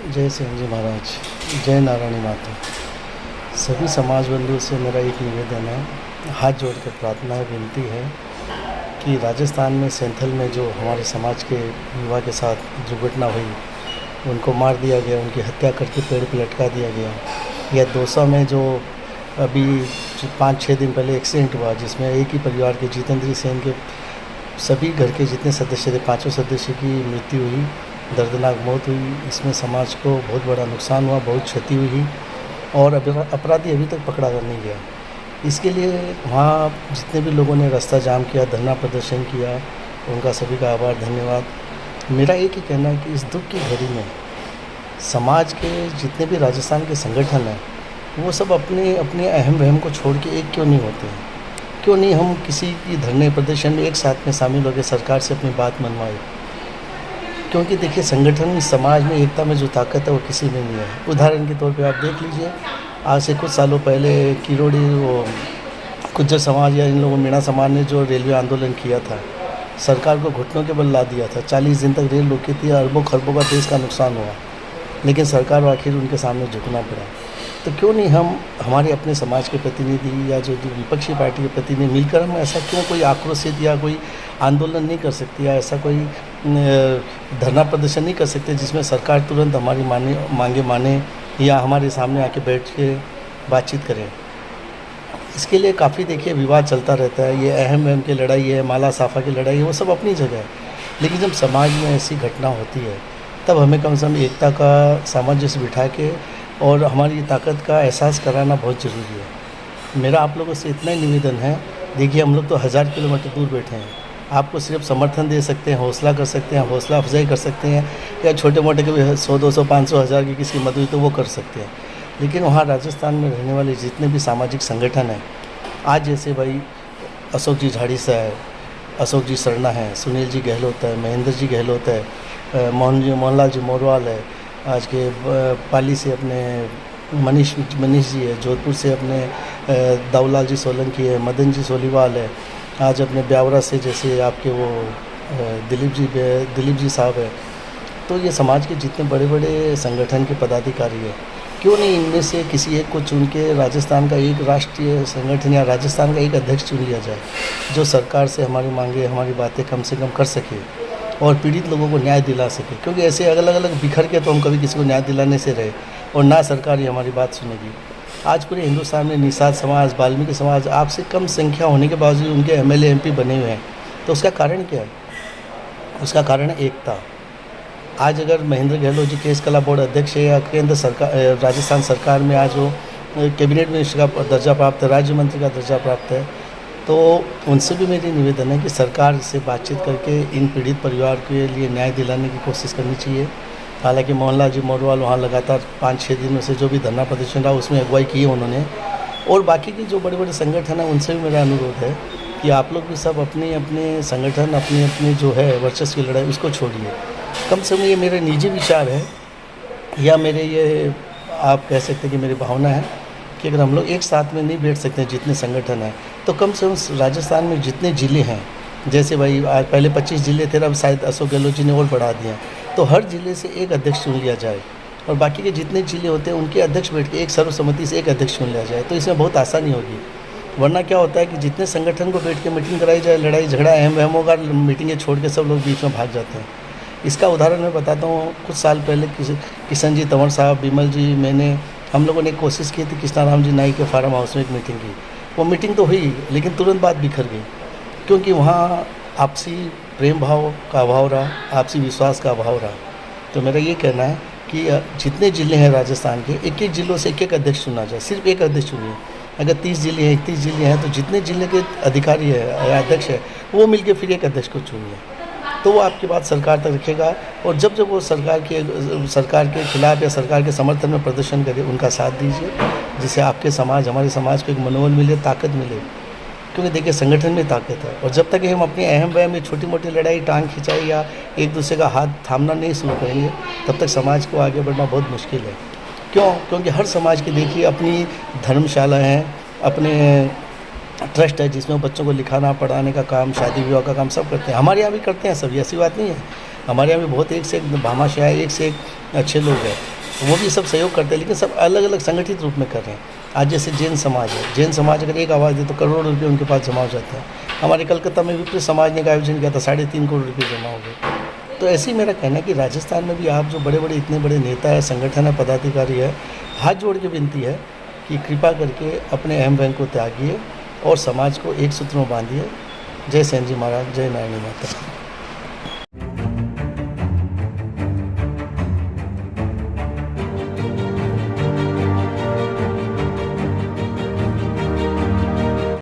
जय सिंह जी महाराज, जय नारायणी माता। सभी समाज बंधुओं से मेरा एक निवेदन है, हाथ जोड़कर प्रार्थना है, विनती है कि राजस्थान में सैंथल में जो हमारे समाज के युवा के साथ दुर्घटना हुई, उनको मार दिया गया, उनकी हत्या करके पेड़ पर लटका दिया गया, या दौसा में जो अभी 5-6 दिन पहले एक्सीडेंट हुआ जिसमें एक ही परिवार के जितेंद्र सेन के सभी घर के जितने सदस्य थे, 5 सदस्य की मृत्यु हुई, दर्दनाक मौत हुई। इसमें समाज को बहुत बड़ा नुकसान हुआ, बहुत क्षति हुई और अपराधी अभी तक पकड़ा नहीं गया। इसके लिए वहाँ जितने भी लोगों ने रास्ता जाम किया, धरना प्रदर्शन किया, उनका सभी का आभार, धन्यवाद। मेरा एक ही कहना है कि इस दुख की घड़ी में समाज के जितने भी राजस्थान के संगठन हैं, वो सब अपने अपने अहम वहम को छोड़ के एक क्यों नहीं होते हैं? क्यों नहीं हम किसी की धरने प्रदर्शन में एक साथ में शामिल होकर सरकार से अपनी बात मनवाए? क्योंकि देखिए, संगठन समाज में एकता में जो ताकत है वो किसी में नहीं है। उदाहरण के तौर पे आप देख लीजिए, आज से कुछ सालों पहले किरोड़ी वो गुज्जर समाज या इन लोगों मीणा समाज ने जो रेलवे आंदोलन किया था, सरकार को घुटनों के बल ला दिया था। 40 दिन तक रेल रोकी थी, अरबों खरबों का देश का नुकसान हुआ, लेकिन सरकार को आखिर उनके सामने झुकना पड़ा। तो क्यों नहीं हम हमारे अपने समाज के प्रतिनिधि या जो विपक्षी पार्टी के प्रतिनिधि मिलकर हम ऐसा क्यों कोई आक्रोशित या कोई आंदोलन नहीं कर सकती, या ऐसा कोई धरना प्रदर्शन नहीं कर सकते जिसमें सरकार तुरंत हमारी मांगे माने या हमारे सामने आके बैठ के बातचीत करें? इसके लिए काफ़ी देखिए विवाद चलता रहता है। ये अहम वहम की लड़ाई है, माला साफा की लड़ाई है, वो सब अपनी जगह है। लेकिन जब समाज में ऐसी घटना होती है तब हमें कम से कम एकता का सामंजस्य बिठा के और हमारी ताकत का एहसास कराना बहुत ज़रूरी है। मेरा आप लोगों से इतना ही निवेदन है, देखिए हम लोग तो 1000 किलोमीटर दूर बैठे हैं, आपको सिर्फ समर्थन दे सकते हैं, हौसला कर सकते हैं, हौसला अफजाई कर सकते हैं, या छोटे मोटे के भी 100, 200, 500, 1000 की किसी मदद हुई तो वो कर सकते हैं। लेकिन वहाँ राजस्थान में रहने वाले जितने भी सामाजिक संगठन हैं, आज जैसे भाई अशोक जी झाड़ीसा है, अशोक जी सरना है, सुनील जी गहलोत है, महेंद्र जी गहलोत है, मोहनलाल जी मोरवाल है, आज के पाली से अपने मनीष जी है, जोधपुर से अपने दाऊलाल जी सोलंकी है, मदन जी सोलीवाल है, आज अपने ब्यावरा से जैसे आपके वो दिलीप जी साहब है। तो ये समाज के जितने बड़े बड़े संगठन के पदाधिकारी है, क्यों नहीं इनमें से किसी एक को चुन के राजस्थान का एक राष्ट्रीय संगठन या राजस्थान का एक अध्यक्ष चुन लिया जाए, जो सरकार से हमारी मांगे, हमारी बातें कम से कम कर सके और पीड़ित लोगों को न्याय दिला सके। क्योंकि ऐसे अलग अलग बिखर के तो हम कभी किसी को न्याय दिलाने से रहे और ना सरकार ही हमारी बात सुनेगी। आज पूरे हिंदुस्तान में निषाद समाज, वाल्मीकि समाज आपसे कम संख्या होने के बावजूद उनके एमएलए एमपी बने हुए हैं। तो उसका कारण क्या है? उसका कारण है एकता। आज अगर महेंद्र गहलोत जी केस कला बोर्ड अध्यक्ष है या केंद्र सरकार, राजस्थान सरकार में आज वो कैबिनेट मिनिस्टर का दर्जा प्राप्त है, राज्य मंत्री का दर्जा प्राप्त है, तो उनसे भी मेरी निवेदन है कि सरकार से बातचीत करके इन पीड़ित परिवार के लिए न्याय दिलाने की कोशिश करनी चाहिए। हालांकि मोहनलाल जी मोरवाल वहाँ लगातार 5-6 दिनों से जो भी धरना प्रदर्शन रहा उसमें अगुवाई की है उन्होंने, और बाकी की जो बड़े बड़े संगठन हैं उनसे भी मेरा अनुरोध है कि आप लोग भी सब अपने अपने संगठन, अपनी अपनी जो है वर्चस्व की लड़ाई उसको छोड़िए। कम से कम ये मेरे निजी विचार है या मेरे ये आप कह सकते हैं कि मेरी भावना है कि अगर हम लोग एक साथ में नहीं बैठ सकते जितने संगठन हैं, तो कम से कम राजस्थान में जितने ज़िले हैं, जैसे भाई आज पहले 25 ज़िले थे, अब शायद अशोक गहलोत जी ने और बढ़ा दिया, तो हर ज़िले से एक अध्यक्ष चुन लिया जाए और बाकी के जितने ज़िले होते हैं उनके अध्यक्ष बैठ के एक सर्वसम्मति से एक अध्यक्ष चुन लिया जाए, तो इसमें बहुत आसानी होगी। वरना क्या होता है कि जितने संगठन को बैठ के मीटिंग कराई जाए, लड़ाई झगड़ा अहम वहम होगा, मीटिंगें छोड़ के सब लोग बीच में भाग जाते हैं। इसका उदाहरण मैं बताता हूँ। कुछ साल पहले किशन जी तंवर साहब, बिमल जी, हम लोगों ने कोशिश की थी कृष्णाराम जी नाई के फार्म हाउस में एक मीटिंग की। वो मीटिंग तो हुई लेकिन तुरंत बात बिखर गई, क्योंकि वहाँ आपसी प्रेम भाव का अभाव रहा, आपसी विश्वास का अभाव रहा। तो मेरा ये कहना है कि जितने ज़िले हैं राजस्थान के, एक एक ज़िलों से एक एक अध्यक्ष चुना जाए, सिर्फ एक अध्यक्ष चुनिए। अगर 30 ज़िले हैं, 31 ज़िले हैं, तो जितने ज़िले के अधिकारी है या अध्यक्ष है वो मिलकर फिर एक अध्यक्ष को चुनिए, तो वो आपकी बात सरकार तक रखेगा। और जब जब वो सरकार के खिलाफ या सरकार के समर्थन में प्रदर्शन करे, उनका साथ दीजिए, जिससे आपके समाज, हमारे समाज को एक मनोबल मिले, ताकत मिले। क्योंकि देखिए संगठन में ताकत है, और जब तक हम अपने अहम वहम में छोटी मोटी लड़ाई, टांग खिंचाई या एक दूसरे का हाथ थामना नहीं शुरू करेंगे, तब तक समाज को आगे बढ़ना बहुत मुश्किल है। क्यों? क्योंकि हर समाज की देखिए अपनी धर्मशाला हैं, अपने ट्रस्ट है जिसमें बच्चों को लिखाना पढ़ाने का काम, शादी विवाह का काम सब करते हैं। हमारे यहाँ भी करते हैं सभी, ऐसी बात नहीं है। हमारे यहाँ भी बहुत एक से एक भामाशाह है, एक से एक अच्छे लोग हैं। वो भी सब सहयोग करते हैं, लेकिन सब अलग अलग संगठित रूप में कर रहे हैं। आज जैसे जैन समाज है, जैन समाज अगर एक आवाज़ दे तो करोड़ों रुपये उनके पास जमा हो जाते हैं। हमारे कलकत्ता में विप्र समाज ने एक आयोजन किया था, 3.5 करोड़ रुपये जमा हो गए। तो ऐसे ही मेरा कहना है कि राजस्थान में भी आप जो बड़े बड़े इतने बड़े नेता है, संगठन है, पदाधिकारी है, हाथ जोड़ के विनती है कि कृपा करके अपने अहम बैंक को त्यागिए और समाज को एक सूत्र में बांधिए। जय सेन जी महाराज, जय नारायणी माता।